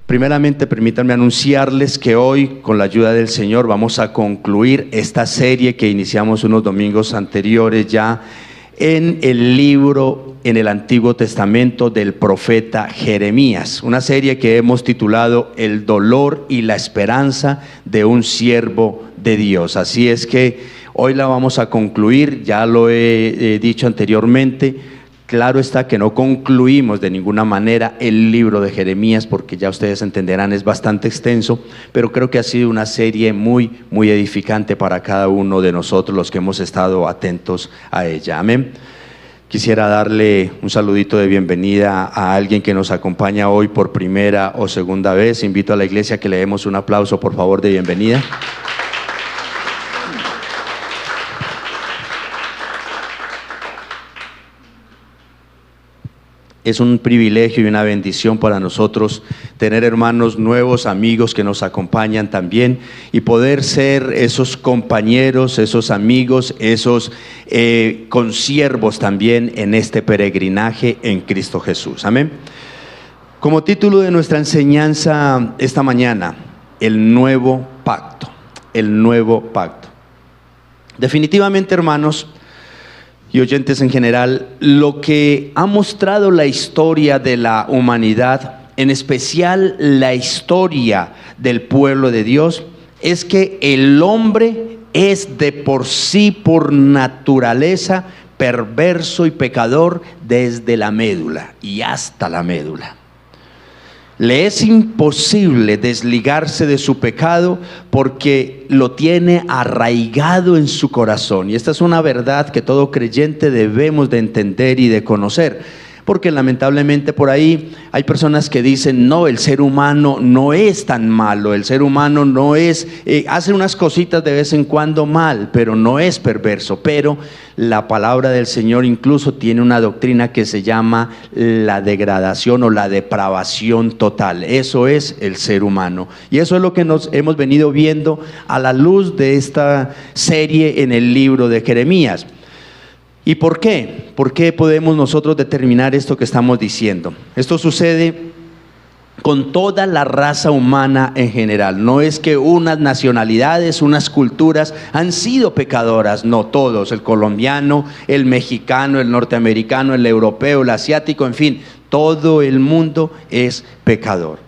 Primeramente, permítanme anunciarles que hoy, con la ayuda del Señor, vamos a concluir esta serie que iniciamos unos domingos anteriores ya en el libro, en el Antiguo Testamento del profeta Jeremías. Una serie que hemos titulado El dolor y la esperanza de un siervo de Dios. Así es que hoy la vamos a concluir, ya lo he dicho anteriormente. Claro está que no concluimos de ninguna manera el libro de Jeremías, porque ya ustedes entenderán, es bastante extenso, pero creo que ha sido una serie muy edificante para cada uno de nosotros, los que hemos estado atentos a ella. Amén. Quisiera darle un saludito de bienvenida a alguien que nos acompaña hoy por primera o segunda vez. Invito a la iglesia a que le demos un aplauso, por favor, de bienvenida. Es un privilegio y una bendición para nosotros tener hermanos nuevos, amigos que nos acompañan también, y poder ser esos compañeros, esos amigos, esos consiervos también en este peregrinaje en Cristo Jesús. Amén. Como título de nuestra enseñanza esta mañana, el nuevo pacto. El nuevo pacto. Definitivamente, hermanos y oyentes en general, lo que ha mostrado la historia de la humanidad, en especial la historia del pueblo de Dios, es que el hombre es de por sí, por naturaleza, perverso y pecador desde la médula y hasta la médula. Le es imposible desligarse de su pecado porque lo tiene arraigado en su corazón. Y esta es una verdad que todo creyente debemos de entender y de conocer. Porque lamentablemente por ahí hay personas que dicen, no, el ser humano no es tan malo, el ser humano no es, hace unas cositas de vez en cuando mal, pero no es perverso. Pero la palabra del Señor incluso tiene una doctrina que se llama la degradación o la depravación total. Eso es el ser humano. Y eso es lo que nos hemos venido viendo a la luz de esta serie en el libro de Jeremías. ¿Y por qué? ¿Por qué podemos nosotros determinar esto que estamos diciendo? Esto sucede con toda la raza humana en general. No es que unas nacionalidades, unas culturas han sido pecadoras, no todos, el colombiano, el mexicano, el norteamericano, el europeo, el asiático, en fin, todo el mundo es pecador.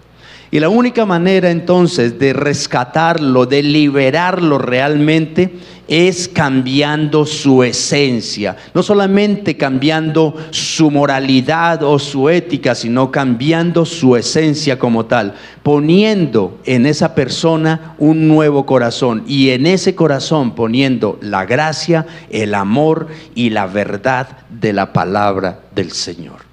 Y la única manera entonces de rescatarlo, de liberarlo realmente, es cambiando su esencia. No solamente cambiando su moralidad o su ética, sino cambiando su esencia como tal. Poniendo en esa persona un nuevo corazón. Y en ese corazón poniendo la gracia, el amor y la verdad de la palabra del Señor.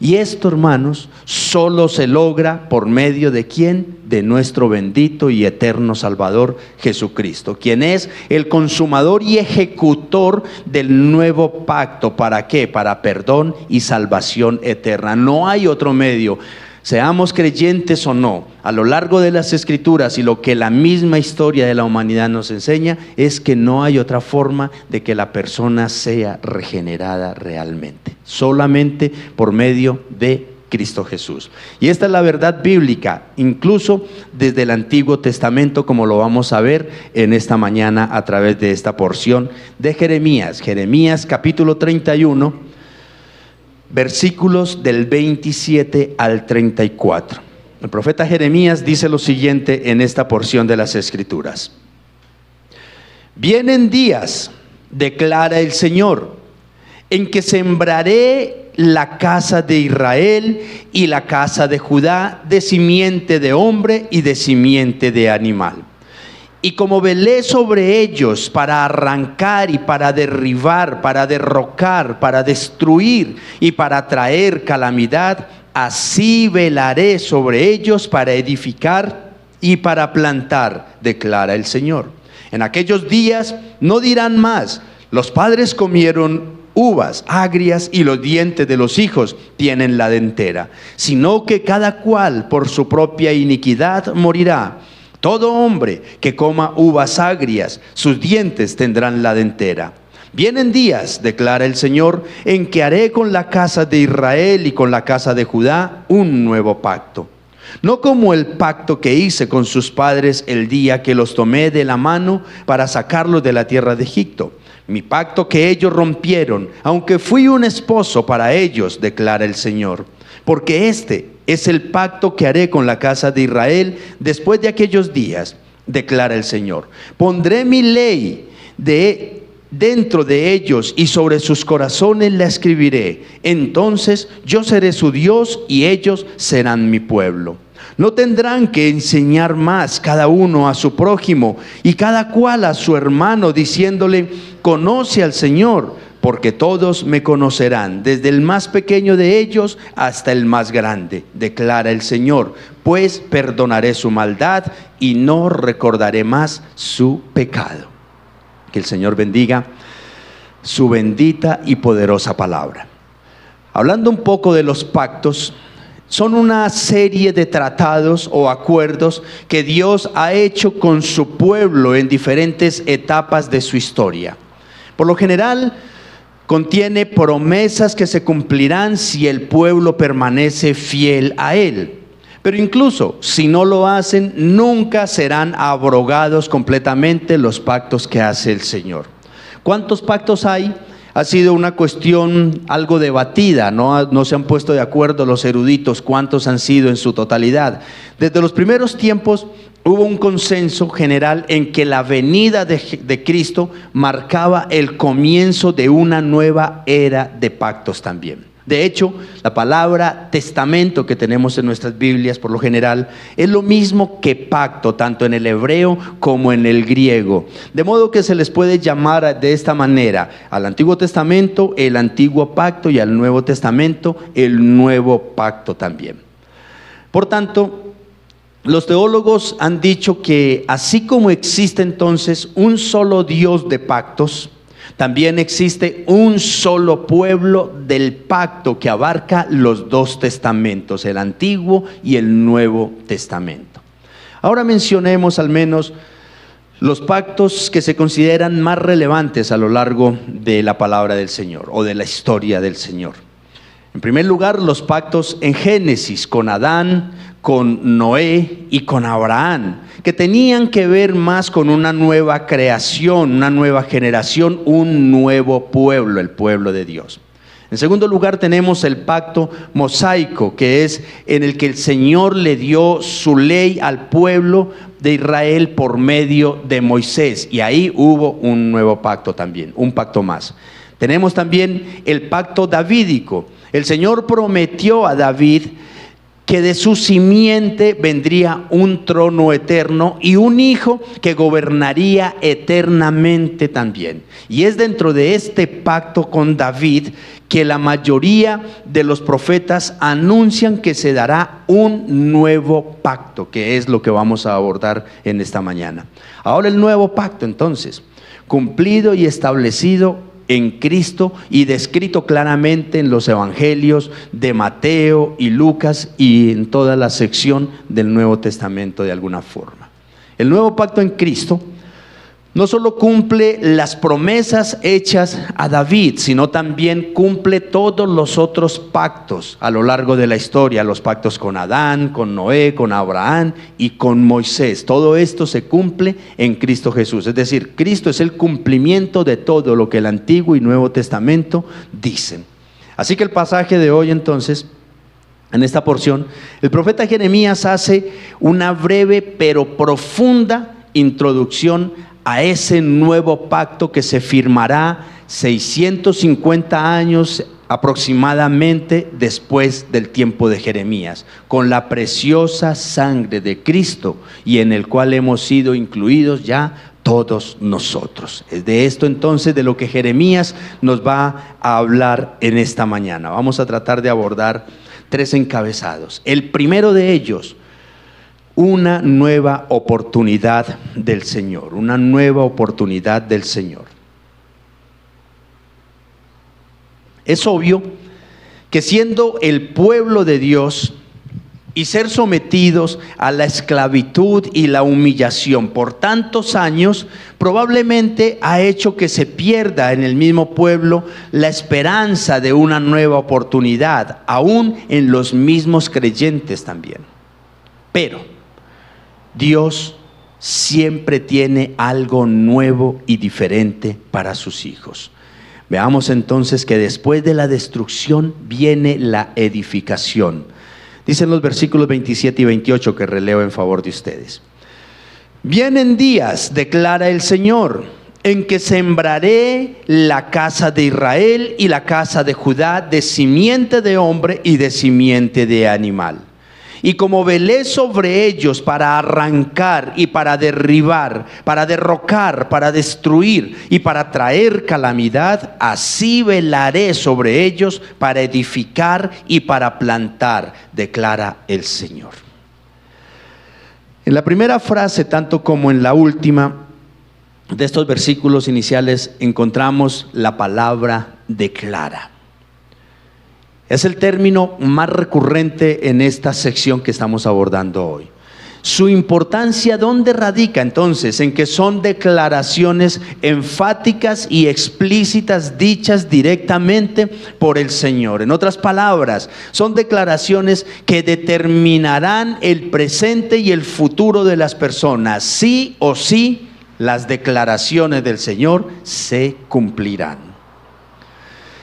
Y esto, hermanos, solo se logra por medio de ¿quién? De nuestro bendito y eterno Salvador Jesucristo, quien es el consumador y ejecutor del nuevo pacto. ¿Para qué? Para perdón y salvación eterna. No hay otro medio. Seamos creyentes o no, a lo largo de las Escrituras y lo que la misma historia de la humanidad nos enseña es que no hay otra forma de que la persona sea regenerada realmente, solamente por medio de Cristo Jesús. Y esta es la verdad bíblica, incluso desde el Antiguo Testamento, como lo vamos a ver en esta mañana a través de esta porción de Jeremías. Jeremías capítulo 31. Versículos del 27 al 34. El profeta Jeremías dice lo siguiente en esta porción de las Escrituras. Vienen días, declara el Señor, en que sembraré la casa de Israel y la casa de Judá de simiente de hombre y de simiente de animal. Y como velé sobre ellos para arrancar y para derribar, para derrocar, para destruir y para traer calamidad, así velaré sobre ellos para edificar y para plantar, declara el Señor. En aquellos días no dirán más, los padres comieron uvas agrias y los dientes de los hijos tienen la dentera, sino que cada cual por su propia iniquidad morirá. Todo hombre que coma uvas agrias, sus dientes tendrán la dentera. Vienen días, declara el Señor, en que haré con la casa de Israel y con la casa de Judá un nuevo pacto. no como el pacto que hice con sus padres el día que los tomé de la mano para sacarlos de la tierra de Egipto. Mi pacto que ellos rompieron, aunque fui un esposo para ellos, declara el Señor. Porque este es el pacto que haré con la casa de Israel después de aquellos días, declara el Señor. Pondré mi ley dentro de ellos y sobre sus corazones la escribiré. Entonces yo seré su Dios y ellos serán mi pueblo. No tendrán que enseñar más cada uno a su prójimo y cada cual a su hermano, diciéndole: conoce al Señor, porque todos me conocerán, desde el más pequeño de ellos hasta el más grande, declara el Señor, pues perdonaré su maldad y no recordaré más su pecado. Que el Señor bendiga su bendita y poderosa palabra. Hablando un poco de los pactos, son una serie de tratados o acuerdos que Dios ha hecho con su pueblo en diferentes etapas de su historia. Por lo general, contiene promesas que se cumplirán si el pueblo permanece fiel a Él. Pero incluso si no lo hacen, nunca serán abrogados completamente los pactos que hace el Señor. ¿Cuántos pactos hay? Ha sido una cuestión algo debatida, no se han puesto de acuerdo los eruditos cuántos han sido en su totalidad. Desde los primeros tiempos hubo un consenso general en que la venida de Cristo marcaba el comienzo de una nueva era de pactos también. De hecho, la palabra testamento que tenemos en nuestras Biblias por lo general es lo mismo que pacto, tanto en el hebreo como en el griego. De modo que se les puede llamar de esta manera: al Antiguo Testamento el Antiguo Pacto y al Nuevo Testamento el Nuevo Pacto también. Por tanto, los teólogos han dicho que así como existe entonces un solo Dios de pactos, también existe un solo pueblo del pacto que abarca los dos testamentos, el Antiguo y el Nuevo Testamento. Ahora mencionemos al menos los pactos que se consideran más relevantes a lo largo de la palabra del Señor o de la historia del Señor. En primer lugar, los pactos en Génesis con Adán, con Noé y con Abraham, que tenían que ver más con una nueva creación, una nueva generación, un nuevo pueblo, el pueblo de Dios. En segundo lugar tenemos el pacto mosaico, que es en el que el Señor le dio su ley al pueblo de Israel por medio de Moisés, y ahí hubo un nuevo pacto también, un pacto más. Tenemos también el pacto davídico. El Señor prometió a David que de su simiente vendría un trono eterno y un hijo que gobernaría eternamente también. Y es dentro de este pacto con David que la mayoría de los profetas anuncian que se dará un nuevo pacto, que es lo que vamos a abordar en esta mañana. Ahora el nuevo pacto, entonces, cumplido y establecido en Cristo y descrito claramente en los evangelios de Mateo y Lucas y en toda la sección del Nuevo Testamento de alguna forma. El nuevo pacto en Cristo no solo cumple las promesas hechas a David, sino también cumple todos los otros pactos a lo largo de la historia, los pactos con Adán, con Noé, con Abraham y con Moisés. Todo esto se cumple en Cristo Jesús, es decir, Cristo es el cumplimiento de todo lo que el Antiguo y Nuevo Testamento dicen. Así que el pasaje de hoy entonces, en esta porción, el profeta Jeremías hace una breve pero profunda introducción a ese nuevo pacto que se firmará 650 años aproximadamente después del tiempo de Jeremías, con la preciosa sangre de Cristo y en el cual hemos sido incluidos ya todos nosotros. Es de esto entonces de lo que Jeremías nos va a hablar en esta mañana. Vamos a tratar de abordar 3 encabezados. El primero de ellos: una nueva oportunidad del Señor, una nueva oportunidad del Señor. Es obvio que siendo el pueblo de Dios y ser sometidos a la esclavitud y la humillación por tantos años, probablemente ha hecho que se pierda en el mismo pueblo la esperanza de una nueva oportunidad, aún en los mismos creyentes también. Pero Dios siempre tiene algo nuevo y diferente para sus hijos. Veamos entonces que después de la destrucción viene la edificación. Dicen los versículos 27 y 28 que releo en favor de ustedes. Vienen días, declara el Señor, en que sembraré la casa de Israel y la casa de Judá de simiente de hombre y de simiente de animal. Y como velé sobre ellos para arrancar y para derribar, para derrocar, para destruir y para traer calamidad, así velaré sobre ellos para edificar y para plantar, declara el Señor. En la primera frase, tanto como en la última de estos versículos iniciales, encontramos la palabra declara. Es el término más recurrente en esta sección que estamos abordando hoy. Su importancia, ¿dónde radica entonces? En que son declaraciones enfáticas y explícitas dichas directamente por el Señor. En otras palabras, son declaraciones que determinarán el presente y el futuro de las personas. Sí o sí, las declaraciones del Señor se cumplirán.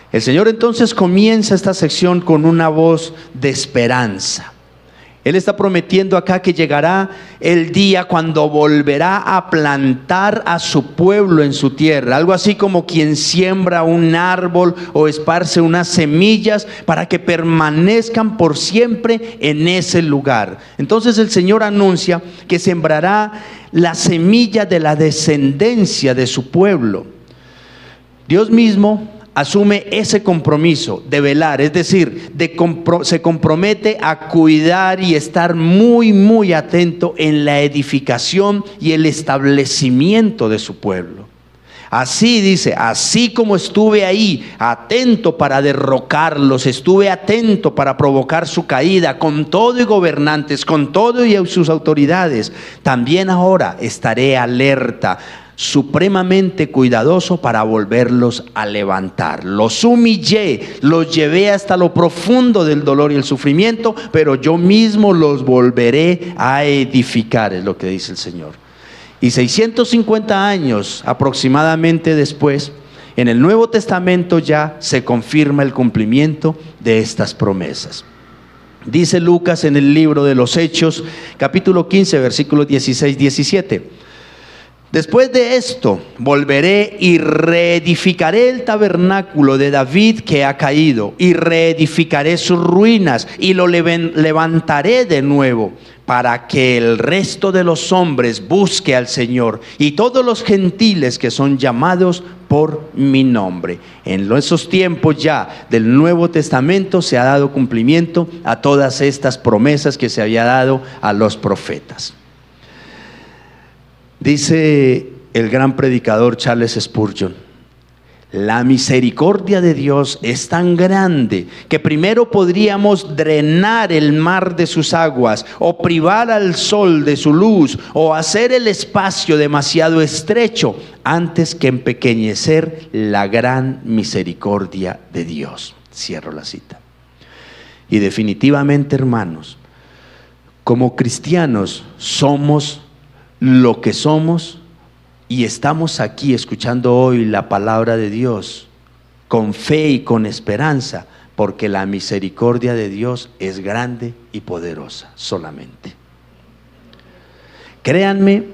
El Señor entonces comienza esta sección con una voz de esperanza. Él está prometiendo acá que llegará el día cuando volverá a plantar a su pueblo en su tierra. Algo así como quien siembra un árbol o esparce unas semillas para que permanezcan por siempre en ese lugar. Entonces el Señor anuncia que sembrará la semilla de la descendencia de su pueblo. Dios mismo asume ese compromiso de velar, es decir, se compromete a cuidar y estar muy atento en la edificación y el establecimiento de su pueblo. Así dice, así como estuve ahí, atento para derrocarlos, estuve atento para provocar su caída, con todo y gobernantes, con todo y sus autoridades, también ahora estaré alerta, supremamente cuidadoso para volverlos a levantar. Los humillé, los llevé hasta lo profundo del dolor y el sufrimiento, pero yo mismo los volveré a edificar, es lo que dice el Señor. Y 650 años aproximadamente después, en el Nuevo Testamento ya se confirma el cumplimiento de estas promesas. Dice Lucas en el libro de los Hechos, capítulo 15, versículos 16-17. Después de esto volveré y reedificaré el tabernáculo de David que ha caído, y reedificaré sus ruinas y lo levantaré de nuevo, para que el resto de los hombres busque al Señor y todos los gentiles que son llamados por mi nombre. En esos tiempos ya del Nuevo Testamento se ha dado cumplimiento a todas estas promesas que se había dado a los profetas. Dice el gran predicador Charles Spurgeon: la misericordia de Dios es tan grande que primero podríamos drenar el mar de sus aguas, o privar al sol de su luz, o hacer el espacio demasiado estrecho, antes que empequeñecer la gran misericordia de Dios. Cierro la cita. Y definitivamente, hermanos, como cristianos somos lo que somos, y estamos aquí escuchando hoy la palabra de Dios con fe y con esperanza, porque la misericordia de Dios es grande y poderosa solamente. Créanme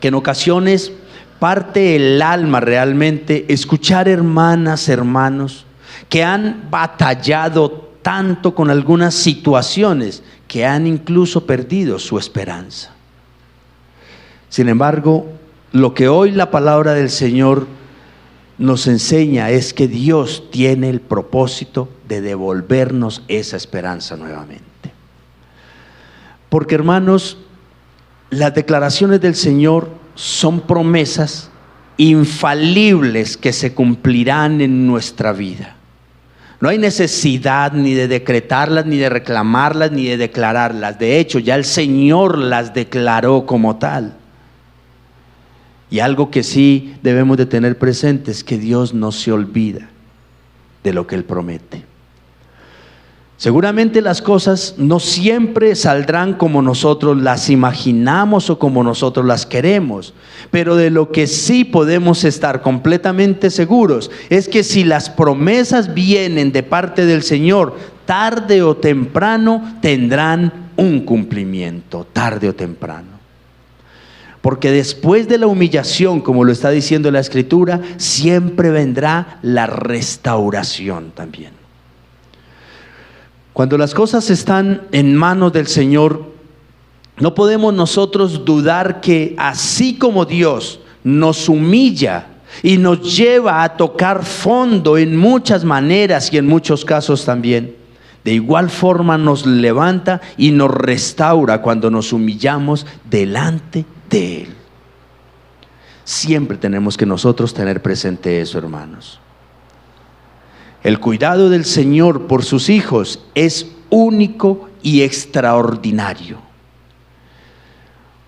que en ocasiones parte el alma realmente escuchar hermanas, hermanos que han batallado tanto con algunas situaciones que han incluso perdido su esperanza. Sin embargo, lo que hoy la palabra del Señor nos enseña es que Dios tiene el propósito de devolvernos esa esperanza nuevamente. Porque, hermanos, las declaraciones del Señor son promesas infalibles que se cumplirán en nuestra vida. No hay necesidad ni de decretarlas, ni de reclamarlas, ni de declararlas. De hecho, ya el Señor las declaró como tal. Y algo que sí debemos de tener presente es que Dios no se olvida de lo que Él promete. Seguramente las cosas no siempre saldrán como nosotros las imaginamos o como nosotros las queremos, pero de lo que sí podemos estar completamente seguros es que si las promesas vienen de parte del Señor, tarde o temprano tendrán un cumplimiento, tarde o temprano. Porque después de la humillación, como lo está diciendo la Escritura, siempre vendrá la restauración también. Cuando las cosas están en manos del Señor, no podemos nosotros dudar que así como Dios nos humilla y nos lleva a tocar fondo en muchas maneras y en muchos casos también, de igual forma nos levanta y nos restaura cuando nos humillamos delante de Él. Siempre tenemos que nosotros tener presente eso, hermanos. El cuidado del Señor por sus hijos es único y extraordinario.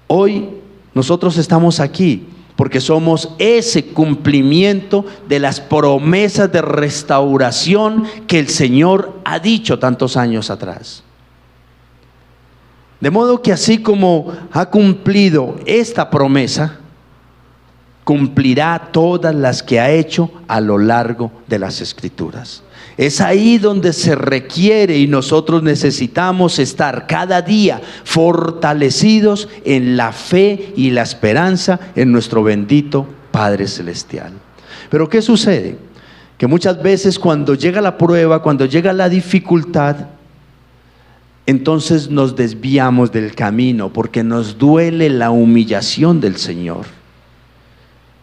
Hoy nosotros estamos aquí porque somos ese cumplimiento de las promesas de restauración que el Señor ha dicho tantos años atrás. De modo que así como ha cumplido esta promesa, cumplirá todas las que ha hecho a lo largo de las Escrituras. Es ahí donde se requiere y nosotros necesitamos estar cada día fortalecidos en la fe y la esperanza en nuestro bendito Padre Celestial. Pero ¿qué sucede? Que muchas veces cuando llega la prueba, cuando llega la dificultad, entonces nos desviamos del camino porque nos duele la humillación del Señor.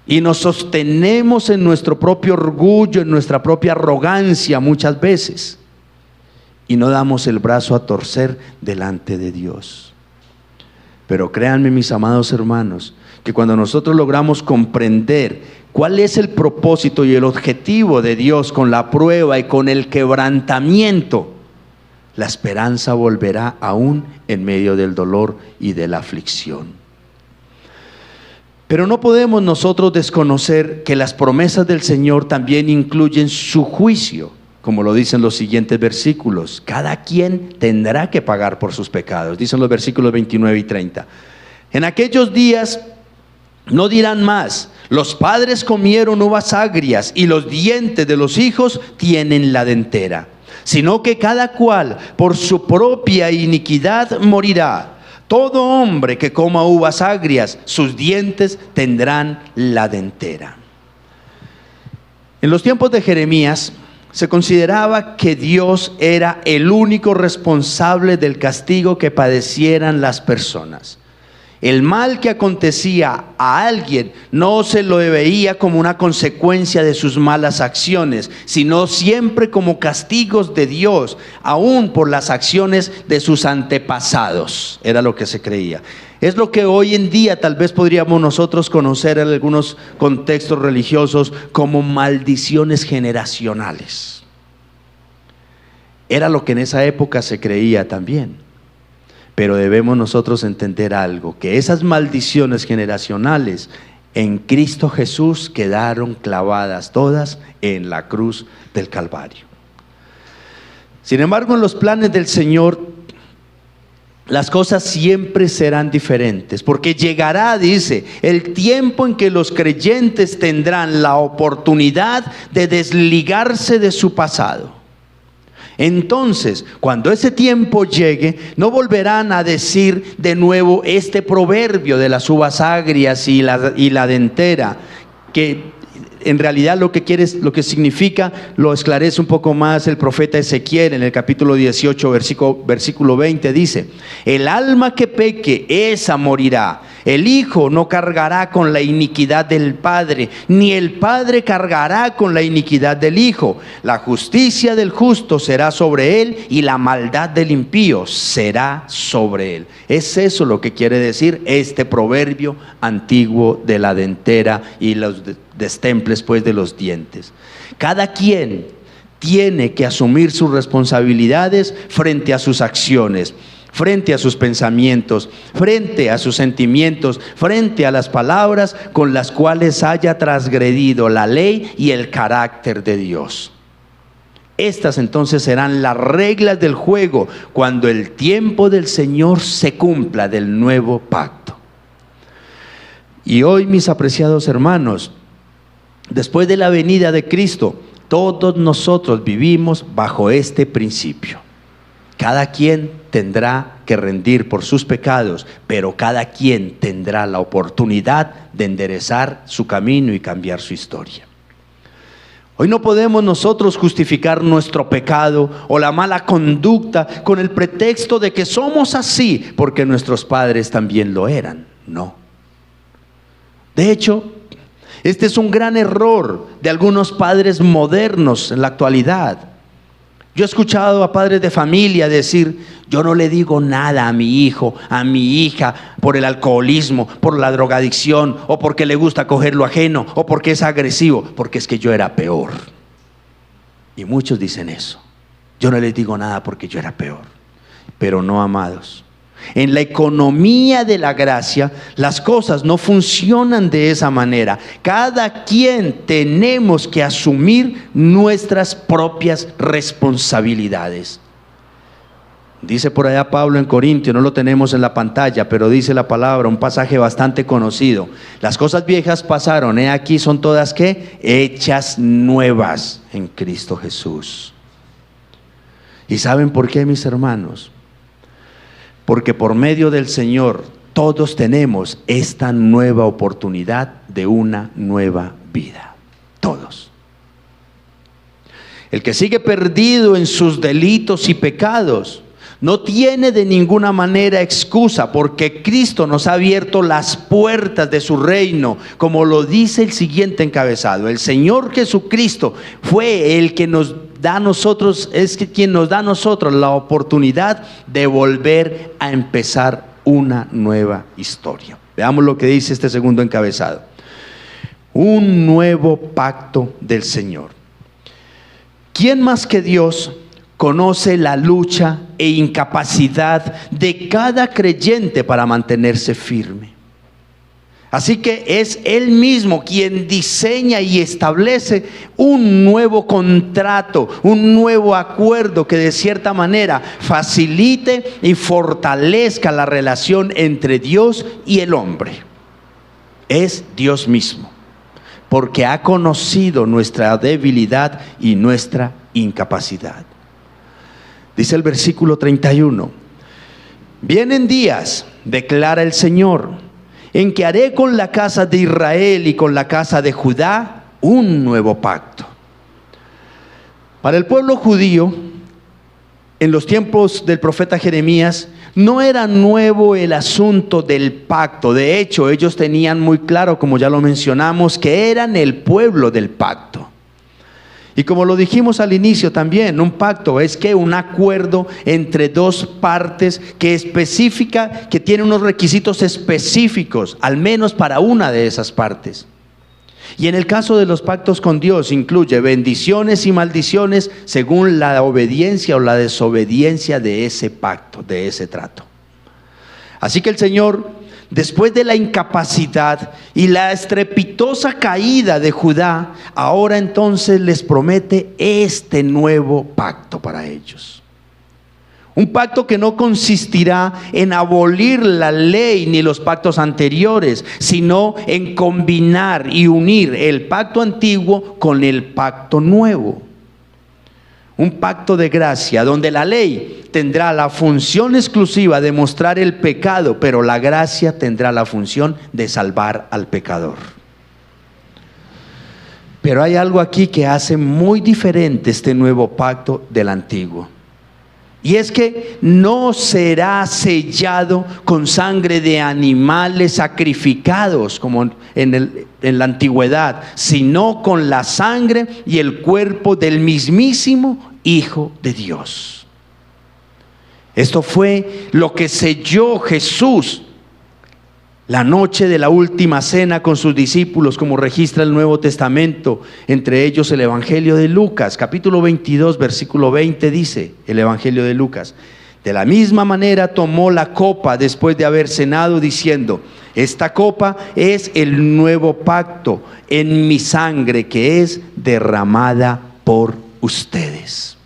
Y nos sostenemos en nuestro propio orgullo, en nuestra propia arrogancia muchas veces. Y no damos el brazo a torcer delante de Dios. Pero créanme, mis amados hermanos, que cuando nosotros logramos comprender cuál es el propósito y el objetivo de Dios con la prueba y con el quebrantamiento, la esperanza volverá aún en medio del dolor y de la aflicción. Pero no podemos nosotros desconocer que las promesas del Señor también incluyen su juicio, como lo dicen los siguientes versículos. Cada quien tendrá que pagar por sus pecados, dicen los versículos 29 y 30. En aquellos días no dirán más: los padres comieron uvas agrias y los dientes de los hijos tienen la dentera, sino que cada cual por su propia iniquidad morirá. Todo hombre que coma uvas agrias, sus dientes tendrán la dentera. En los tiempos de Jeremías se consideraba que Dios era el único responsable del castigo que padecieran las personas. El mal que acontecía a alguien no se lo veía como una consecuencia de sus malas acciones, sino siempre como castigos de Dios, aún por las acciones de sus antepasados. Era lo que se creía. Es lo que hoy en día tal vez podríamos nosotros conocer en algunos contextos religiosos como maldiciones generacionales. Era lo que en esa época se creía también. Pero debemos nosotros entender algo, que esas maldiciones generacionales en Cristo Jesús quedaron clavadas todas en la cruz del Calvario. Sin embargo, en los planes del Señor, las cosas siempre serán diferentes, porque llegará, dice, el tiempo en que los creyentes tendrán la oportunidad de desligarse de su pasado. Entonces, cuando ese tiempo llegue, no volverán a decir de nuevo este proverbio de las uvas agrias y la dentera, que en realidad lo que significa, lo esclarece un poco más el profeta Ezequiel en el capítulo 18, versículo 20, dice: el alma que peque, esa morirá. El hijo no cargará con la iniquidad del padre, ni el padre cargará con la iniquidad del hijo. La justicia del justo será sobre él, y la maldad del impío será sobre él. Es eso lo que quiere decir este proverbio antiguo de la dentera y los destemples pues de los dientes. Cada quien tiene que asumir sus responsabilidades frente a sus acciones, frente a sus pensamientos, frente a sus sentimientos, frente a las palabras con las cuales haya transgredido la ley y el carácter de Dios. Estas entonces serán las reglas del juego cuando el tiempo del Señor se cumpla del nuevo pacto. Y hoy, mis apreciados hermanos, después de la venida de Cristo, todos nosotros vivimos bajo este principio. Cada quien tendrá que rendir por sus pecados, pero cada quien tendrá la oportunidad de enderezar su camino y cambiar su historia. Hoy no podemos nosotros justificar nuestro pecado o la mala conducta con el pretexto de que somos así porque nuestros padres también lo eran. No. De hecho, este es un gran error de algunos padres modernos en la actualidad. Yo he escuchado a padres de familia decir: yo no le digo nada a mi hijo, a mi hija, por el alcoholismo, por la drogadicción, o porque le gusta coger lo ajeno, o porque es agresivo, porque es que yo era peor. Y muchos dicen eso: yo no les digo nada porque yo era peor. Pero no, amados, en la economía de la gracia, las cosas no funcionan de esa manera. Cada quien tenemos que asumir nuestras propias responsabilidades. Dice por allá Pablo en Corintios, no lo tenemos en la pantalla, pero dice la palabra, un pasaje bastante conocido: las cosas viejas pasaron, aquí son todas ¿qué? Hechas nuevas en Cristo Jesús. ¿Y saben por qué, mis hermanos? Porque por medio del Señor todos tenemos esta nueva oportunidad de una nueva vida. Todos. El que sigue perdido en sus delitos y pecados no tiene de ninguna manera excusa, porque Cristo nos ha abierto las puertas de su reino, como lo dice el siguiente encabezado: el Señor Jesucristo fue el que nos da a nosotros, es quien nos da a nosotros la oportunidad de volver a empezar una nueva historia. Veamos lo que dice este segundo encabezado: un nuevo pacto del Señor. ¿Quién más que Dios conoce la lucha e incapacidad de cada creyente para mantenerse firme? Así que es Él mismo quien diseña y establece un nuevo contrato, un nuevo acuerdo que de cierta manera facilite y fortalezca la relación entre Dios y el hombre. Es Dios mismo, porque ha conocido nuestra debilidad y nuestra incapacidad. Dice el versículo 31: vienen días, declara el Señor, en que haré con la casa de Israel y con la casa de Judá un nuevo pacto. Para el pueblo judío, en los tiempos del profeta Jeremías, no era nuevo el asunto del pacto. De hecho, ellos tenían muy claro, como ya lo mencionamos, que eran el pueblo del pacto. Y como lo dijimos al inicio también, un pacto es que un acuerdo entre dos partes que tiene unos requisitos específicos, al menos para una de esas partes. Y en el caso de los pactos con Dios, incluye bendiciones y maldiciones según la obediencia o la desobediencia de ese pacto, de ese trato. Así que el Señor, después de la incapacidad y la estrepitosa caída de Judá, ahora entonces les promete este nuevo pacto para ellos. Un pacto que no consistirá en abolir la ley ni los pactos anteriores, sino en combinar y unir el pacto antiguo con el pacto nuevo. Un pacto de gracia donde la ley tendrá la función exclusiva de mostrar el pecado, pero la gracia tendrá la función de salvar al pecador. Pero hay algo aquí que hace muy diferente este nuevo pacto del antiguo. Y es que no será sellado con sangre de animales sacrificados como en la antigüedad, sino con la sangre y el cuerpo del mismísimo Hijo de Dios. Esto fue lo que selló Jesús la noche de la última cena con sus discípulos, como registra el Nuevo Testamento, entre ellos el Evangelio de Lucas, capítulo 22, versículo 20, dice el Evangelio de Lucas: de la misma manera tomó la copa después de haber cenado, diciendo: esta copa es el nuevo pacto en mi sangre, que es derramada por ustedes.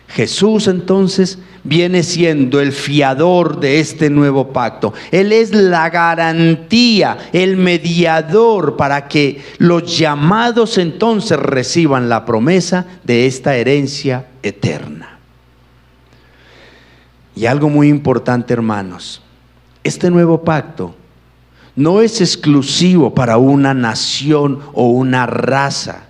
Jesús entonces viene siendo el fiador de este nuevo pacto. Él es la garantía, el mediador para que los llamados entonces reciban la promesa de esta herencia eterna. Y algo muy importante, hermanos, este nuevo pacto no es exclusivo para una nación o una raza,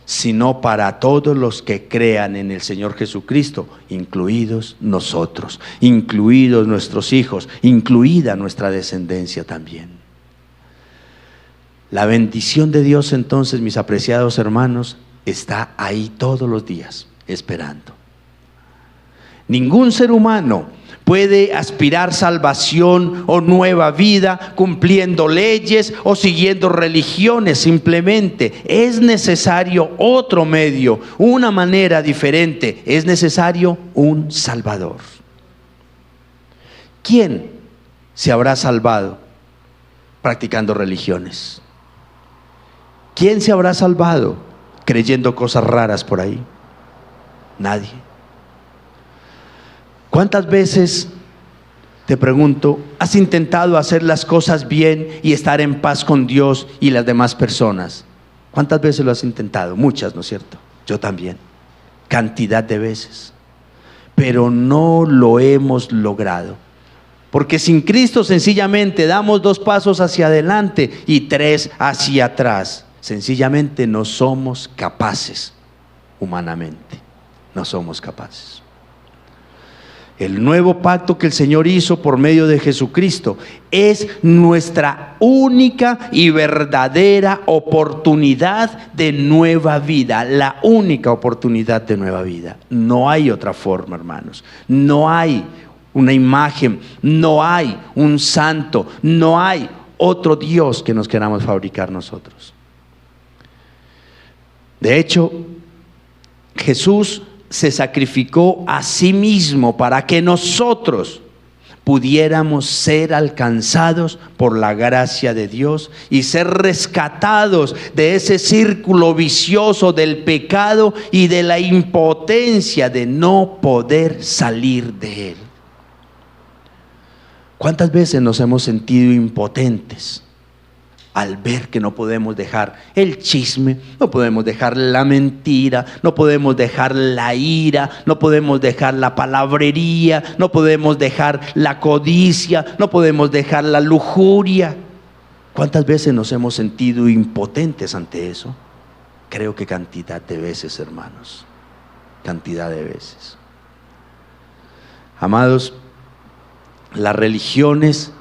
sino para todos los que crean en el Señor Jesucristo, incluidos nosotros, incluidos nuestros hijos, incluida nuestra descendencia también. La bendición de Dios entonces, mis apreciados hermanos, está ahí todos los días, esperando. Ningún ser humano puede aspirar salvación o nueva vida cumpliendo leyes o siguiendo religiones simplemente. Es necesario otro medio, una manera diferente. Es necesario un Salvador. ¿Quién se habrá salvado practicando religiones? ¿Quién se habrá salvado creyendo cosas raras por ahí? Nadie. ¿Cuántas veces, te pregunto, has intentado hacer las cosas bien y estar en paz con Dios y las demás personas? ¿Cuántas veces lo has intentado? Muchas, ¿no es cierto? Yo también, cantidad de veces, pero no lo hemos logrado, porque sin Cristo sencillamente damos 2 pasos hacia adelante y 3 hacia atrás. Sencillamente no somos capaces, humanamente, no somos capaces. El nuevo pacto que el Señor hizo por medio de Jesucristo es nuestra única y verdadera oportunidad de nueva vida, la única oportunidad de nueva vida. No hay otra forma, hermanos. No hay una imagen, no hay un santo, no hay otro Dios que nos queramos fabricar nosotros. De hecho, Jesús se sacrificó a sí mismo para que nosotros pudiéramos ser alcanzados por la gracia de Dios y ser rescatados de ese círculo vicioso del pecado y de la impotencia de no poder salir de él. ¿Cuántas veces nos hemos sentido impotentes al ver que no podemos dejar el chisme, no podemos dejar la mentira, no podemos dejar la ira, no podemos dejar la palabrería, no podemos dejar la codicia, no podemos dejar la lujuria? ¿Cuántas veces nos hemos sentido impotentes ante eso? Creo que cantidad de veces, hermanos, cantidad de veces. Amados, las religiones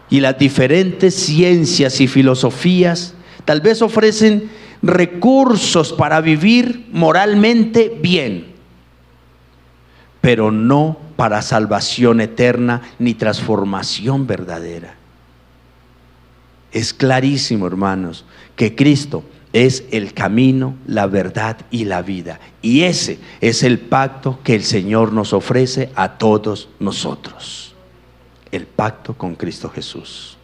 y las diferentes ciencias y filosofías tal vez ofrecen recursos para vivir moralmente bien, pero no para salvación eterna ni transformación verdadera. Es clarísimo, hermanos, que Cristo es el camino, la verdad y la vida, y ese es el pacto que el Señor nos ofrece a todos nosotros. El pacto con Cristo Jesús.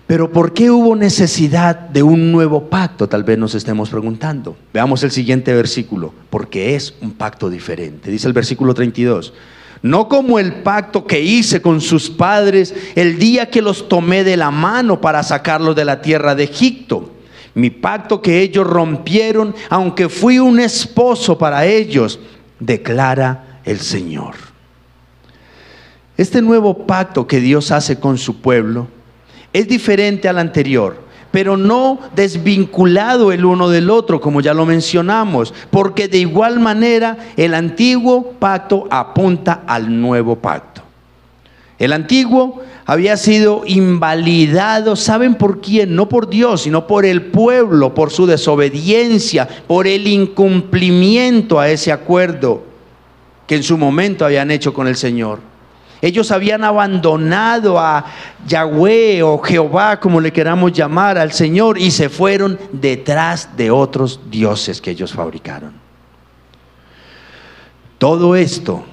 Pero ¿por qué hubo necesidad de un nuevo pacto? Tal vez nos estemos preguntando. Veamos el siguiente versículo. Porque es un pacto diferente. Dice el versículo 32. No como el pacto que hice con sus padres el día que los tomé de la mano para sacarlos de la tierra de Egipto. Mi pacto que ellos rompieron, aunque fui un esposo para ellos, declara el Señor. Este nuevo pacto que Dios hace con su pueblo es diferente al anterior, pero no desvinculado el uno del otro, como ya lo mencionamos, porque de igual manera el antiguo pacto apunta al nuevo pacto. El antiguo había sido invalidado, ¿saben por quién? No por Dios, sino por el pueblo, por su desobediencia, por el incumplimiento a ese acuerdo que en su momento habían hecho con el Señor. Ellos habían abandonado a Yahweh o Jehová, como le queramos llamar, al Señor, y se fueron detrás de otros dioses que ellos fabricaron. Todo esto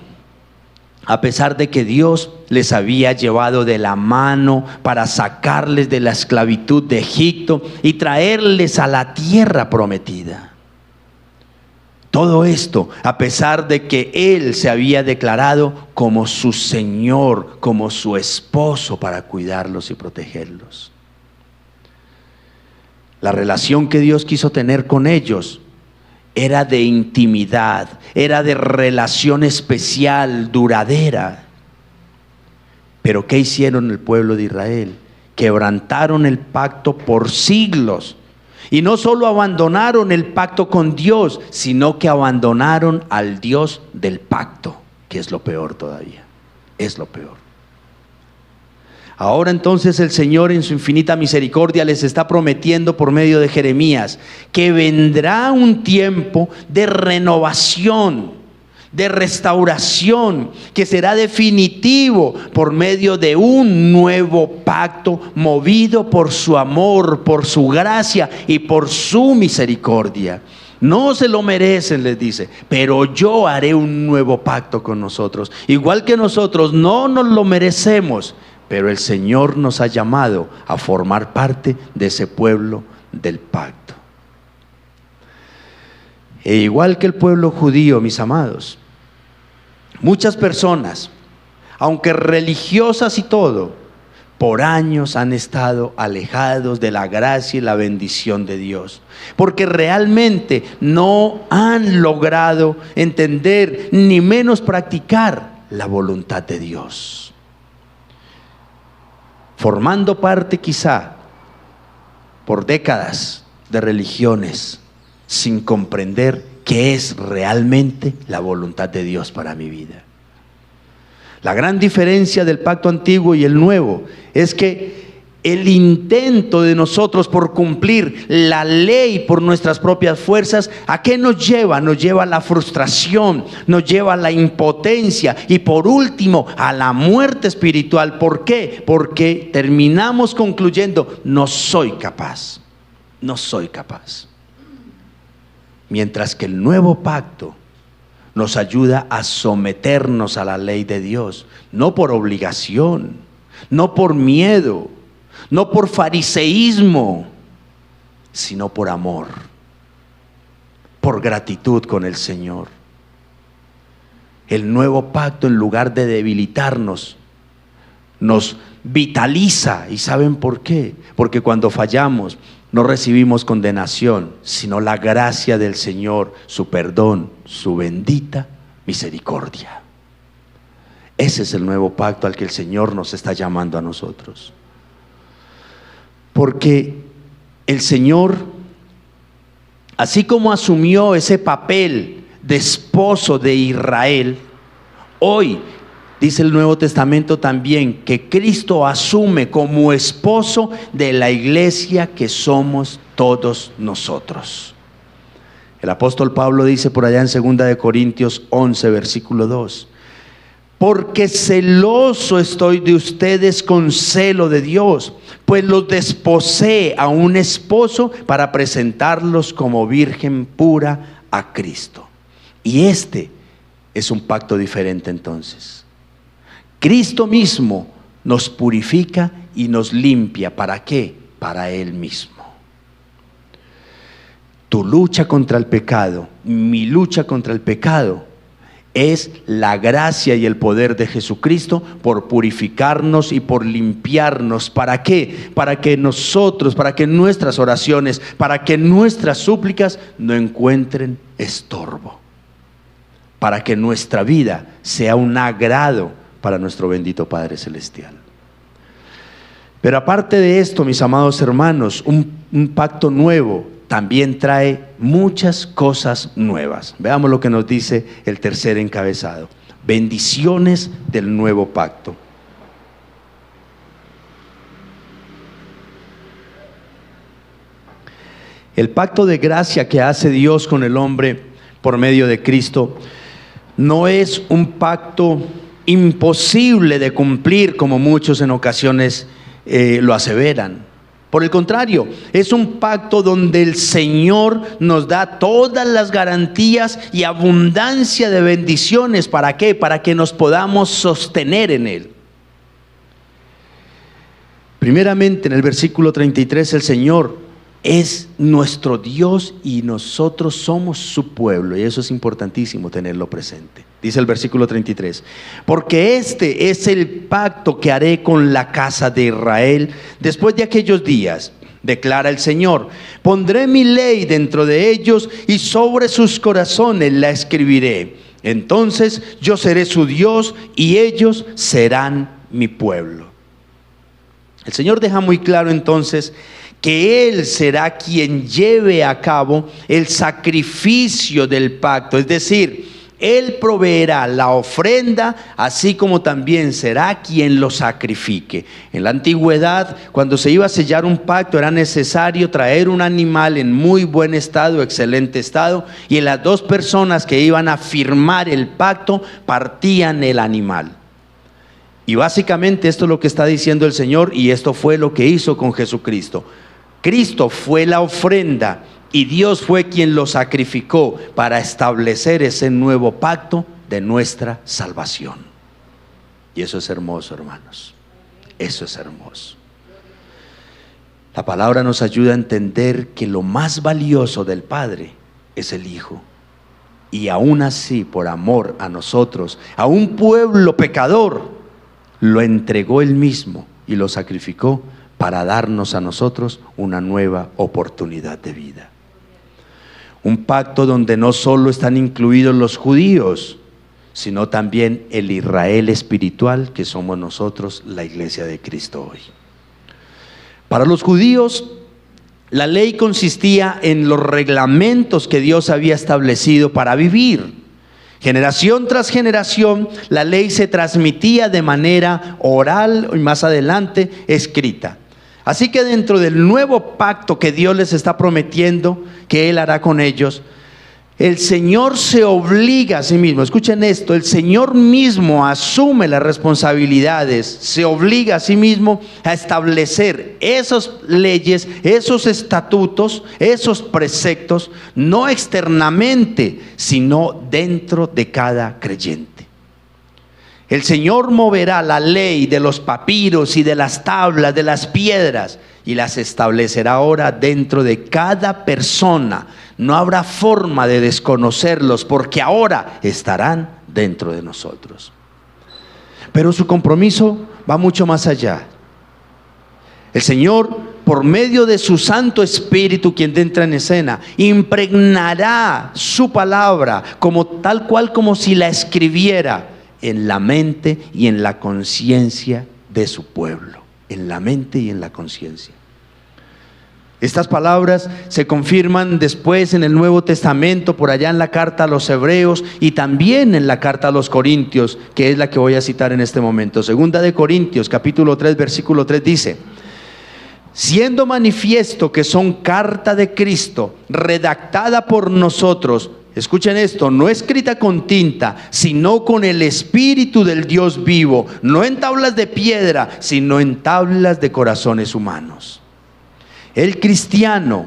a pesar de que Dios les había llevado de la mano para sacarles de la esclavitud de Egipto y traerles a la tierra prometida. Todo esto a pesar de que Él se había declarado como su Señor, como su esposo para cuidarlos y protegerlos. La relación que Dios quiso tener con ellos era de intimidad, era de relación especial, duradera. Pero ¿qué hicieron el pueblo de Israel? Quebrantaron el pacto por siglos. Y no solo abandonaron el pacto con Dios, sino que abandonaron al Dios del pacto, que es lo peor todavía. Es lo peor. Ahora entonces el Señor en su infinita misericordia les está prometiendo por medio de Jeremías que vendrá un tiempo de renovación, de restauración, que será definitivo por medio de un nuevo pacto movido por su amor, por su gracia y por su misericordia. No se lo merecen, les dice, pero yo haré un nuevo pacto con nosotros. Igual que nosotros no nos lo merecemos, pero el Señor nos ha llamado a formar parte de ese pueblo del pacto. E igual que el pueblo judío, mis amados, muchas personas, aunque religiosas y todo, por años han estado alejados de la gracia y la bendición de Dios, porque realmente no han logrado entender ni menos practicar la voluntad de Dios, formando parte quizá por décadas de religiones sin comprender qué es realmente la voluntad de Dios para mi vida. La gran diferencia del pacto antiguo y el nuevo es que el intento de nosotros por cumplir la ley por nuestras propias fuerzas, ¿a qué nos lleva? Nos lleva a la frustración, nos lleva a la impotencia y por último a la muerte espiritual. ¿Por qué? Porque terminamos concluyendo, no soy capaz, no soy capaz. Mientras que el nuevo pacto nos ayuda a someternos a la ley de Dios, no por obligación, no por miedo, no por fariseísmo, sino por amor, por gratitud con el Señor. El nuevo pacto, en lugar de debilitarnos, nos vitaliza. ¿Y saben por qué? Porque cuando fallamos no recibimos condenación, sino la gracia del Señor, su perdón, su bendita misericordia. Ese es el nuevo pacto al que el Señor nos está llamando a nosotros. Porque el Señor, así como asumió ese papel de esposo de Israel, hoy dice el Nuevo Testamento también que Cristo asume como esposo de la iglesia que somos todos nosotros. El apóstol Pablo dice por allá en 2 Corintios 11, versículo 2: porque celoso estoy de ustedes con celo de Dios, pues los desposé a un esposo para presentarlos como virgen pura a Cristo. Y este es un pacto diferente entonces. Cristo mismo nos purifica y nos limpia. ¿Para qué? Para Él mismo. Tu lucha contra el pecado, mi lucha contra el pecado, es la gracia y el poder de Jesucristo por purificarnos y por limpiarnos. ¿Para qué? Para que nosotros, para que nuestras oraciones, para que nuestras súplicas no encuentren estorbo, para que nuestra vida sea un agrado para nuestro bendito Padre Celestial. Pero aparte de esto, mis amados hermanos, un pacto nuevo también trae muchas cosas nuevas. Veamos lo que nos dice el tercer encabezado: bendiciones del nuevo pacto. El pacto de gracia que hace Dios con el hombre por medio de Cristo no es un pacto imposible de cumplir, como muchos en ocasiones lo aseveran. Por el contrario, es un pacto donde el Señor nos da todas las garantías y abundancia de bendiciones. ¿Para qué? Para que nos podamos sostener en Él. Primeramente, en el versículo 33, el Señor es nuestro Dios y nosotros somos su pueblo. Y eso es importantísimo tenerlo presente. Dice el versículo 33, porque este es el pacto que haré con la casa de Israel después de aquellos días, declara el Señor. Pondré mi ley dentro de ellos y sobre sus corazones la escribiré. Entonces yo seré su Dios y ellos serán mi pueblo. El Señor deja muy claro entonces que Él será quien lleve a cabo el sacrificio del pacto, es decir, Él proveerá la ofrenda, así como también será quien lo sacrifique. En la antigüedad, cuando se iba a sellar un pacto, era necesario traer un animal en muy buen estado, excelente estado, y las dos personas que iban a firmar el pacto partían el animal. Y básicamente esto es lo que está diciendo el Señor, y esto fue lo que hizo con Jesucristo. Cristo fue la ofrenda y Dios fue quien lo sacrificó para establecer ese nuevo pacto de nuestra salvación. Y eso es hermoso, hermanos. Eso es hermoso. La palabra nos ayuda a entender que lo más valioso del Padre es el Hijo. Y aún así, por amor a nosotros, a un pueblo pecador, lo entregó Él mismo y lo sacrificó para darnos a nosotros una nueva oportunidad de vida. Un pacto donde no solo están incluidos los judíos, sino también el Israel espiritual que somos nosotros, la iglesia de Cristo hoy. Para los judíos, la ley consistía en los reglamentos que Dios había establecido para vivir. Generación tras generación, la ley se transmitía de manera oral y más adelante escrita. Así que dentro del nuevo pacto que Dios les está prometiendo que Él hará con ellos, el Señor se obliga a sí mismo. Escuchen esto, el Señor mismo asume las responsabilidades, se obliga a sí mismo a establecer esas leyes, esos estatutos, esos preceptos, no externamente, sino dentro de cada creyente. El Señor moverá la ley de los papiros y de las tablas, de las piedras, y las establecerá ahora dentro de cada persona. No habrá forma de desconocerlos, porque ahora estarán dentro de nosotros. Pero su compromiso va mucho más allá. El Señor, por medio de su Santo Espíritu, quien entra en escena, impregnará su palabra como tal cual como si la escribiera en la mente y en la conciencia de su pueblo. En la mente y en la conciencia. Estas palabras se confirman después en el Nuevo Testamento, por allá en la carta a los Hebreos y también en la carta a los Corintios, que es la que voy a citar en este momento. Segunda de Corintios, capítulo 3, versículo 3 dice: siendo manifiesto que son carta de Cristo, redactada por nosotros. Escuchen esto, no escrita con tinta, sino con el Espíritu del Dios vivo, no en tablas de piedra, sino en tablas de corazones humanos. El cristiano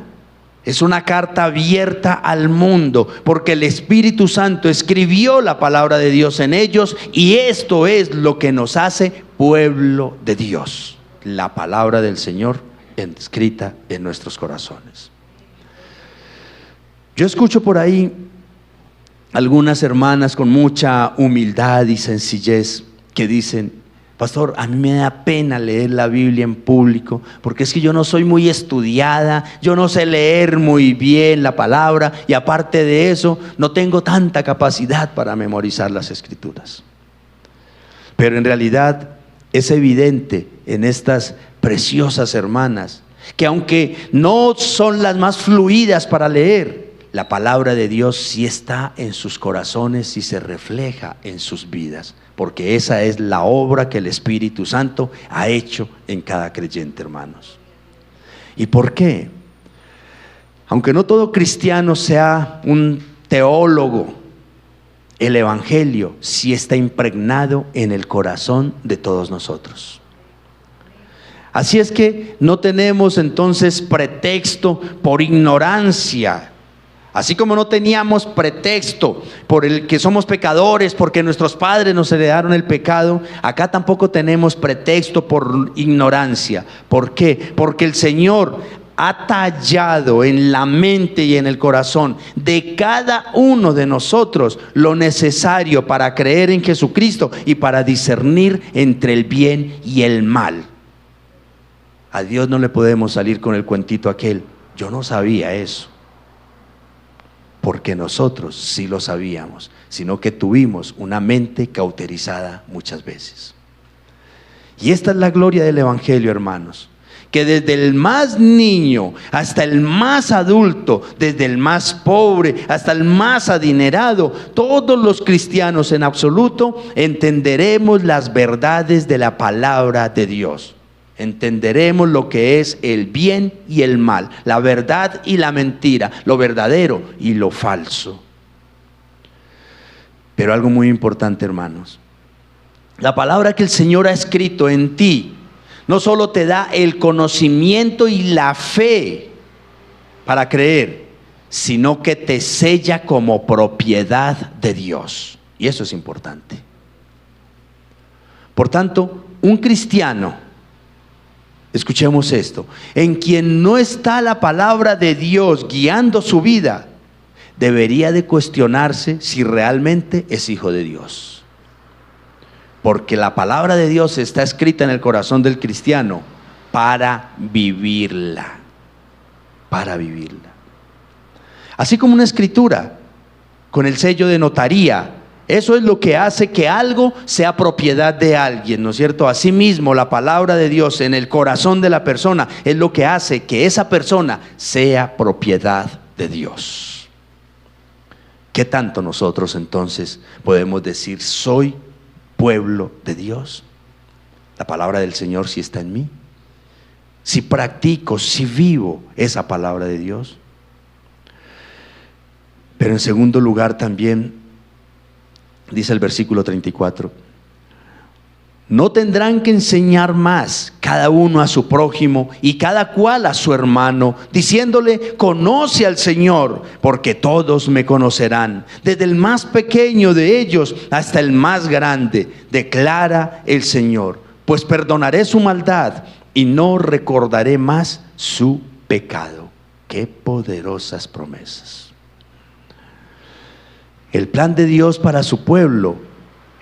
es una carta abierta al mundo, porque el Espíritu Santo escribió la palabra de Dios en ellos, y esto es lo que nos hace pueblo de Dios. La palabra del Señor escrita en nuestros corazones. Yo escucho por ahí algunas hermanas con mucha humildad y sencillez que dicen: pastor, a mí me da pena leer la Biblia en público, porque es que yo no soy muy estudiada, yo no sé leer muy bien la palabra, y aparte de eso, no tengo tanta capacidad para memorizar las Escrituras. Pero en realidad es evidente en estas preciosas hermanas que aunque no son las más fluidas para leer, la palabra de Dios sí está en sus corazones y se refleja en sus vidas, porque esa es la obra que el Espíritu Santo ha hecho en cada creyente, hermanos. ¿Y por qué? Aunque no todo cristiano sea un teólogo, el Evangelio sí está impregnado en el corazón de todos nosotros. Así es que no tenemos entonces pretexto por ignorancia. Así como no teníamos pretexto por el que somos pecadores, porque nuestros padres nos heredaron el pecado, acá tampoco tenemos pretexto por ignorancia. ¿Por qué? Porque el Señor ha tallado en la mente y en el corazón de cada uno de nosotros lo necesario para creer en Jesucristo y para discernir entre el bien y el mal. A Dios no le podemos salir con el cuentito aquel, yo no sabía eso, porque nosotros sí lo sabíamos, sino que tuvimos una mente cauterizada muchas veces. Y esta es la gloria del Evangelio, hermanos, que desde el más niño hasta el más adulto, desde el más pobre hasta el más adinerado, todos los cristianos en absoluto entenderemos las verdades de la palabra de Dios. Entenderemos lo que es el bien y el mal, la verdad y la mentira, lo verdadero y lo falso. Pero algo muy importante, hermanos, la palabra que el Señor ha escrito en ti no solo te da el conocimiento y la fe para creer, sino que te sella como propiedad de Dios. Y eso es importante. Por tanto, un cristiano, escuchemos esto, en quien no está la palabra de Dios guiando su vida, debería de cuestionarse si realmente es hijo de Dios. Porque la palabra de Dios está escrita en el corazón del cristiano para vivirla. Para vivirla. Así como una escritura con el sello de notaría, eso es lo que hace que algo sea propiedad de alguien, ¿no es cierto? Asimismo, la palabra de Dios en el corazón de la persona es lo que hace que esa persona sea propiedad de Dios. ¿Qué tanto nosotros entonces podemos decir, soy pueblo de Dios? La palabra del Señor sí está en mí. Si practico, si vivo esa palabra de Dios. Pero en segundo lugar también dice el versículo 34, no tendrán que enseñar más cada uno a su prójimo y cada cual a su hermano, diciéndole, conoce al Señor, porque todos me conocerán, desde el más pequeño de ellos hasta el más grande, declara el Señor, pues perdonaré su maldad y no recordaré más su pecado. Qué poderosas promesas. El plan de Dios para su pueblo,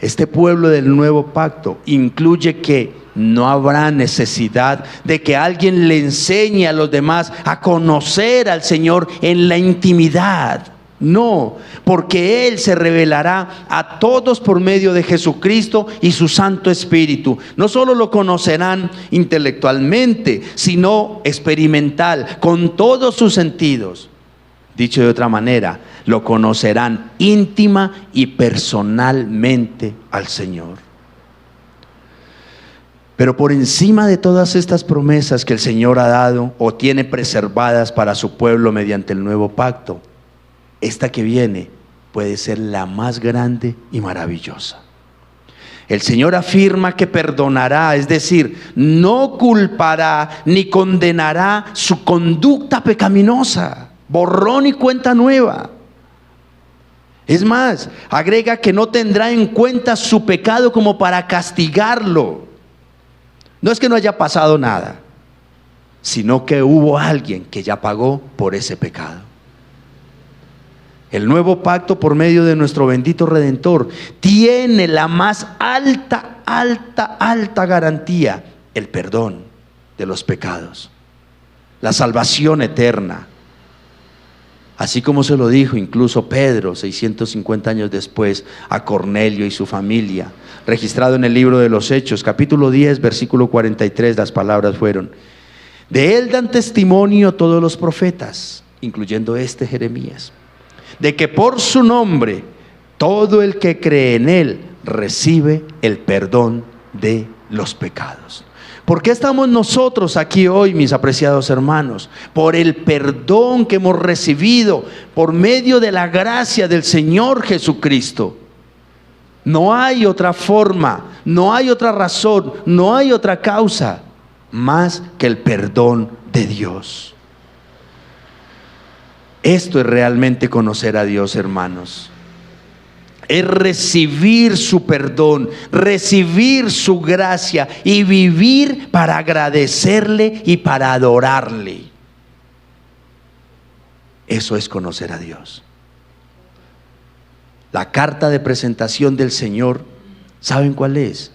este pueblo del nuevo pacto, incluye que no habrá necesidad de que alguien le enseñe a los demás a conocer al Señor en la intimidad. No, porque Él se revelará a todos por medio de Jesucristo y su Santo Espíritu. No solo lo conocerán intelectualmente, sino experimental, con todos sus sentidos. Dicho de otra manera, lo conocerán íntima y personalmente al Señor. Pero por encima de todas estas promesas que el Señor ha dado o tiene preservadas para su pueblo mediante el nuevo pacto, esta que viene puede ser la más grande y maravillosa. El Señor afirma que perdonará, es decir, no culpará ni condenará su conducta pecaminosa. Borrón y cuenta nueva. Es más, agrega que no tendrá en cuenta su pecado como para castigarlo. No es que no haya pasado nada, sino que hubo alguien que ya pagó por ese pecado. El nuevo pacto por medio de nuestro bendito Redentor tiene la más alta garantía: el perdón de los pecados, la salvación eterna. Así como se lo dijo incluso Pedro 650 años después a Cornelio y su familia, registrado en el libro de los Hechos, capítulo 10, versículo 43, las palabras fueron: de él dan testimonio todos los profetas, incluyendo Jeremías, de que por su nombre todo el que cree en él recibe el perdón de los pecados. ¿Por qué estamos nosotros aquí hoy, mis apreciados hermanos? Por el perdón que hemos recibido por medio de la gracia del Señor Jesucristo. No hay otra forma, no hay otra razón, no hay otra causa más que el perdón de Dios. Esto es realmente conocer a Dios, hermanos. Es recibir su perdón, recibir su gracia y vivir para agradecerle y para adorarle. Eso es conocer a Dios. La carta de presentación del Señor, ¿saben cuál es?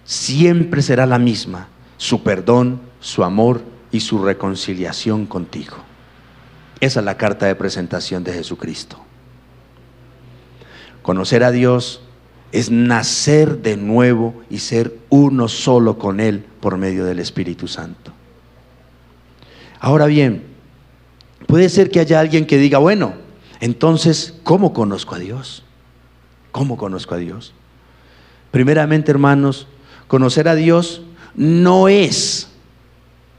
Siempre será la misma: su perdón, su amor y su reconciliación contigo. Esa es la carta de presentación de Jesucristo. Conocer a Dios es nacer de nuevo y ser uno solo con Él por medio del Espíritu Santo. Ahora bien, puede ser que haya alguien que diga, bueno, entonces, ¿cómo conozco a Dios? ¿Cómo conozco a Dios? Primeramente, hermanos, conocer a Dios no es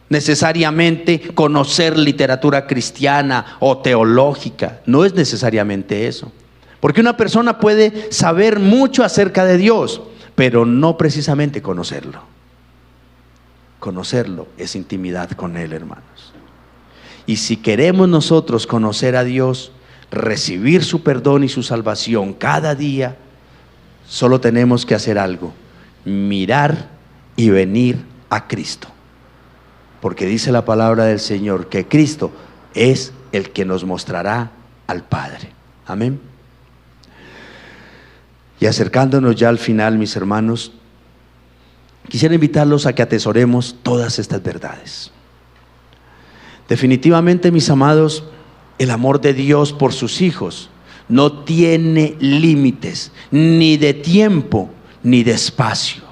necesariamente conocer literatura cristiana o teológica. No es necesariamente eso. Porque una persona puede saber mucho acerca de Dios, pero no precisamente conocerlo. Conocerlo es intimidad con Él, hermanos. Y si queremos nosotros conocer a Dios, recibir su perdón y su salvación cada día, solo tenemos que hacer algo: mirar y venir a Cristo. Porque dice la palabra del Señor que Cristo es el que nos mostrará al Padre. Amén. Y acercándonos ya al final, mis hermanos, quisiera invitarlos a que atesoremos todas estas verdades. Definitivamente, mis amados, el amor de Dios por sus hijos no tiene límites, ni de tiempo, ni de espacio.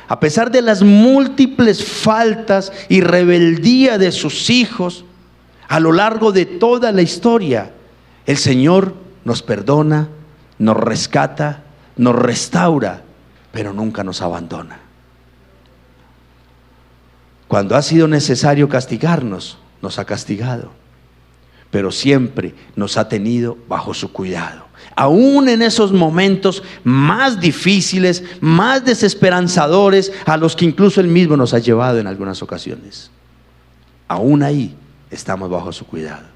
A pesar de las múltiples faltas y rebeldía de sus hijos, a lo largo de toda la historia, el Señor nos perdona, nos rescata, nos restaura, pero nunca nos abandona. Cuando ha sido necesario castigarnos, nos ha castigado, pero siempre nos ha tenido bajo su cuidado. Aún en esos momentos más difíciles, más desesperanzadores, a los que incluso Él mismo nos ha llevado en algunas ocasiones, aún ahí estamos bajo su cuidado.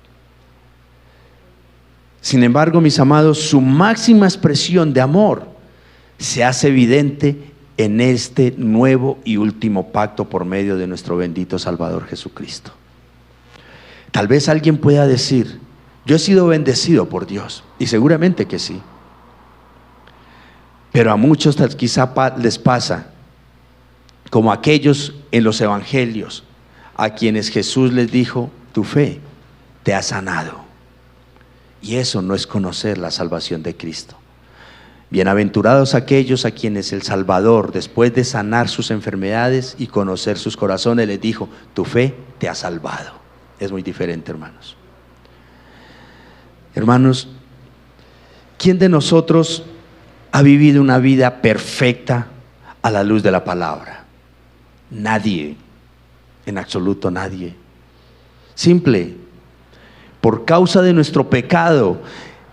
Sin embargo, mis amados, su máxima expresión de amor se hace evidente en este nuevo y último pacto por medio de nuestro bendito Salvador Jesucristo. Tal vez alguien pueda decir, yo he sido bendecido por Dios, y seguramente que sí. Pero a muchos quizá les pasa como aquellos en los evangelios a quienes Jesús les dijo, tu fe te ha sanado. Y eso no es conocer la salvación de Cristo. Bienaventurados aquellos a quienes el Salvador, después de sanar sus enfermedades y conocer sus corazones, les dijo, tu fe te ha salvado. Es muy diferente, hermanos. Hermanos, ¿quién de nosotros ha vivido una vida perfecta a la luz de la palabra? Nadie, en absoluto nadie. Simple. Por causa de nuestro pecado,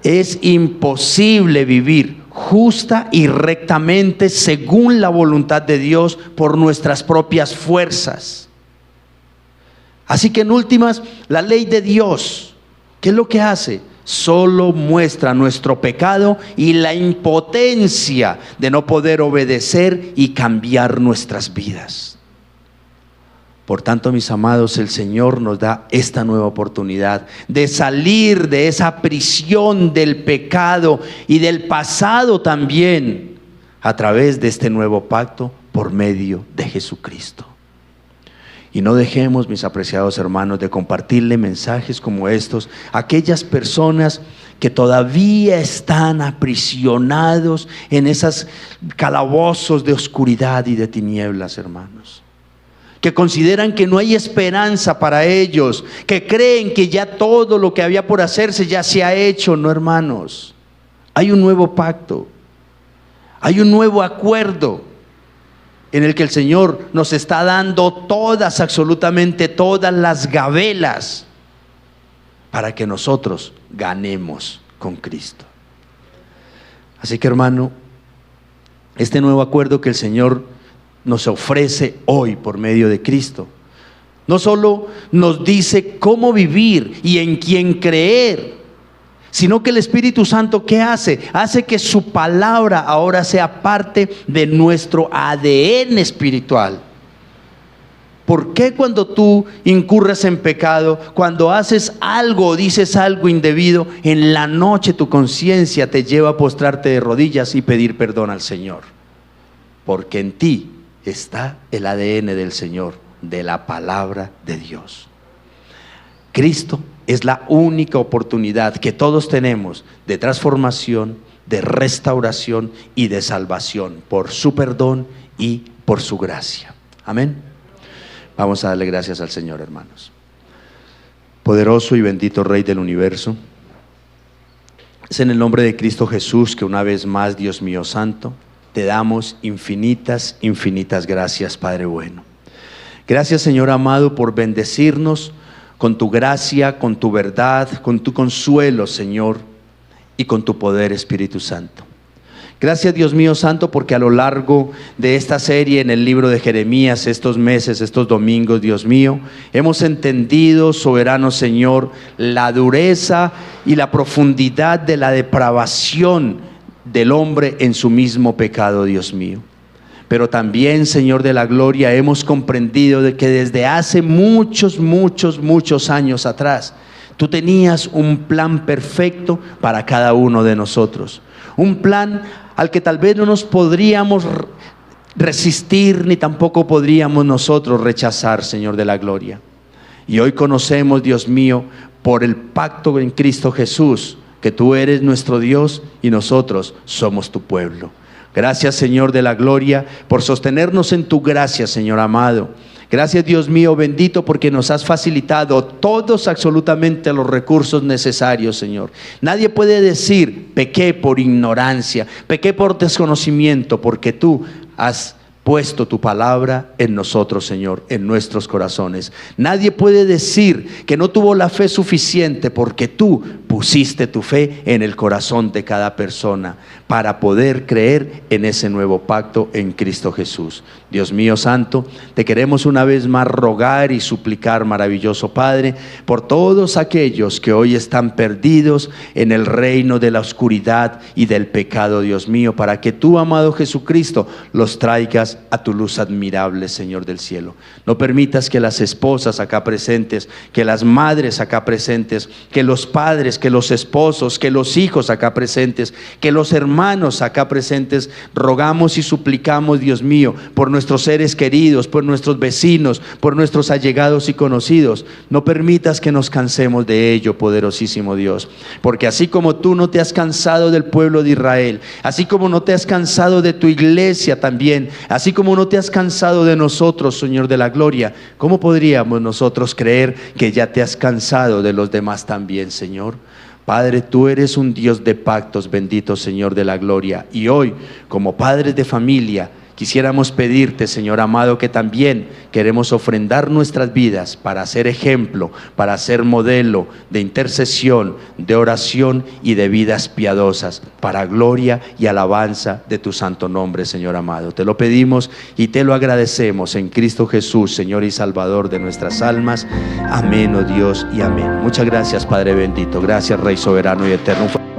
es imposible vivir justa y rectamente según la voluntad de Dios por nuestras propias fuerzas. Así que en últimas, la ley de Dios, ¿qué es lo que hace? Solo muestra nuestro pecado y la impotencia de no poder obedecer y cambiar nuestras vidas. Por tanto, mis amados, el Señor nos da esta nueva oportunidad de salir de esa prisión del pecado y del pasado también, a través de este nuevo pacto por medio de Jesucristo. Y no dejemos, mis apreciados hermanos, de compartirle mensajes como estos a aquellas personas que todavía están aprisionados en esos calabozos de oscuridad y de tinieblas, hermanos. Que consideran que no hay esperanza para ellos, que creen que ya todo lo que había por hacerse ya se ha hecho. No, hermanos, hay un nuevo pacto, hay un nuevo acuerdo en el que el Señor nos está dando todas, absolutamente todas las gabelas para que nosotros ganemos con Cristo. Así que, hermano, este nuevo acuerdo que el Señor nos ofrece hoy por medio de Cristo. No solo nos dice cómo vivir y en quién creer, sino que el Espíritu Santo, ¿qué hace? Hace que su palabra ahora sea parte de nuestro ADN espiritual. ¿Por qué cuando tú incurres en pecado, cuando haces algo o dices algo indebido, en la noche tu conciencia te lleva a postrarte de rodillas y pedir perdón al Señor? Porque en ti está el ADN del Señor, de la palabra de Dios. Cristo es la única oportunidad que todos tenemos de transformación, de restauración y de salvación, por su perdón y por su gracia. Amén. Vamos a darle gracias al Señor, hermanos. Poderoso y bendito Rey del universo, es en el nombre de Cristo Jesús que una vez más, Dios mío santo, te damos infinitas, infinitas gracias, Padre bueno. Gracias, Señor amado, por bendecirnos con tu gracia, con tu verdad, con tu consuelo, Señor, y con tu poder, Espíritu Santo. Gracias, Dios mío santo, porque a lo largo de esta serie en el libro de Jeremías, estos meses, estos domingos, Dios mío, hemos entendido, soberano Señor, la dureza y la profundidad de la depravación del hombre en su mismo pecado, Dios mío. Pero también, Señor de la gloria, hemos comprendido de que desde hace muchos años atrás, tú tenías un plan perfecto para cada uno de nosotros. Un plan al que tal vez no nos podríamos resistir, ni tampoco podríamos nosotros rechazar, Señor de la gloria. Y hoy conocemos, Dios mío, por el pacto en Cristo Jesús, que tú eres nuestro Dios y nosotros somos tu pueblo. Gracias, Señor de la gloria, por sostenernos en tu gracia, Señor amado. Gracias, Dios mío bendito, porque nos has facilitado todos absolutamente los recursos necesarios, Señor. Nadie puede decir, pequé por ignorancia, pequé por desconocimiento, porque tú has puesto tu palabra en nosotros, Señor, en nuestros corazones. Nadie puede decir que no tuvo la fe suficiente, porque tú pusiste tu fe en el corazón de cada persona para poder creer en ese nuevo pacto en Cristo Jesús. Dios mío santo, te queremos una vez más rogar y suplicar, maravilloso Padre, por todos aquellos que hoy están perdidos en el reino de la oscuridad y del pecado, Dios mío, para que tú, amado Jesucristo, los traigas a tu luz admirable, Señor del cielo. No permitas que las esposas acá presentes, que las madres acá presentes, que los padres, que los esposos, que los hijos acá presentes, que los hermanos acá presentes, rogamos y suplicamos, Dios mío, por nuestros seres queridos, por nuestros vecinos, por nuestros allegados y conocidos. No permitas que nos cansemos de ello, poderosísimo Dios, porque así como tú no te has cansado del pueblo de Israel, así como no te has cansado de tu iglesia también, así como no te has cansado de nosotros, Señor de la gloria, ¿cómo podríamos nosotros creer que ya te has cansado de los demás también, Señor? Padre, tú eres un Dios de pactos, bendito Señor de la gloria, y hoy, como padres de familia, quisiéramos pedirte, Señor amado, que también queremos ofrendar nuestras vidas para ser ejemplo, para ser modelo de intercesión, de oración y de vidas piadosas, para gloria y alabanza de tu santo nombre, Señor amado. Te lo pedimos y te lo agradecemos en Cristo Jesús, Señor y Salvador de nuestras almas. Amén, oh Dios, y amén. Muchas gracias, Padre bendito. Gracias, Rey soberano y eterno.